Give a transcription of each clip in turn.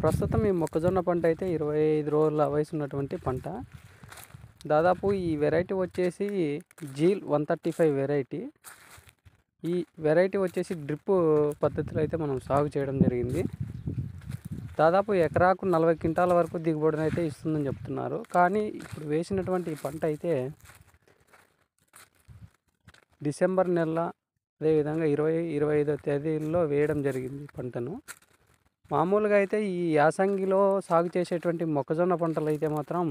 ప్రస్తుతం ఈ మొక్కజొన్న పంట అయితే 25 రోజుల వయసు ఉన్నటువంటి పంట. దాదాపు ఈ వెరైటీ వచ్చేసి జీల్ 135 వెరైటీ. ఈ వెరైటీ వచ్చేసి డ్రిప్ పద్ధతిలో అయితే మనం సాగు చేయడం జరిగింది. దాదాపు ఎకరాకు 40 క్వింటాల వరకు దిగుబడిని అయితే ఇస్తుందని చెప్తున్నారు. కానీ ఇప్పుడు వేసినటువంటి ఈ పంట అయితే డిసెంబర్ నెల, అదేవిధంగా 20-25 తేదీల్లో వేయడం జరిగింది పంటను. మామూలుగా అయితే ఈ యాసంగిలో సాగు చేసేటువంటి మొక్కజొన్న పంటలు అయితే మాత్రం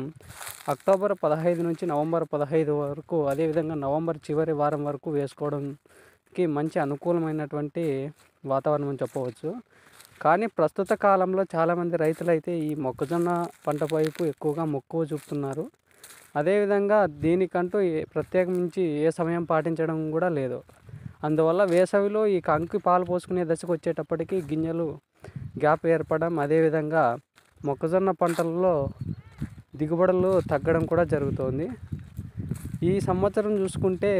అక్టోబర్ 15 నుంచి నవంబర్ 15 వరకు, అదేవిధంగా నవంబర్ చివరి వారం వరకు వేసుకోవడానికి మంచి అనుకూలమైనటువంటి వాతావరణం అని చెప్పవచ్చు. కానీ ప్రస్తుత కాలంలో చాలామంది రైతులు అయితే ఈ మొక్కజొన్న పంట వైపు ఎక్కువగా మక్కువ చూపుతున్నారు. అదేవిధంగా దీనికంటూ ప్రత్యేకించి ఏ సమయం పాటించడం కూడా లేదు. అందువల్ల వేసవిలో ఈ కంకి పాలు పోసుకునే దశకు వచ్చేటప్పటికి గింజలు గ్యాప్ ఏర్పడడం, అదేవిధంగా మొక్కజొన్న పంటలలో దిగుబడులు తగ్గడం కూడా జరుగుతోంది. ఈ సంవత్సరం చూసుకుంటే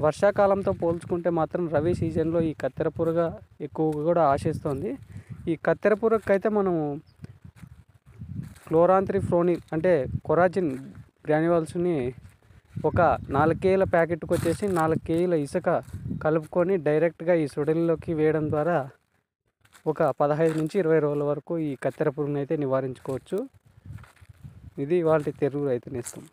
వర్షాకాలంతో పోల్చుకుంటే మాత్రం రబీ సీజన్లో ఈ కత్తెర పురుగు ఎక్కువగా కూడా ఆశిస్తోంది. ఈ కత్తెర పురుగుకి అయితే మనం క్లోరాంత్రిఫ్లోనిల్ అంటే కొరాజిన్ గ్రాన్యువల్స్ని ఒక 4 కేజీల ప్యాకెట్కి వచ్చేసి 4 కేజీల ఇసుక కలుపుకొని డైరెక్ట్గా ఈ సుడిలోకి వేయడం ద్వారా ఒక 15 నుంచి 20 రోజుల వరకు ఈ కత్తెర పురుగుని అయితే నివారించుకోవచ్చు. ఇది ఇవాల్టి తెలుగు రైతు నేస్తం.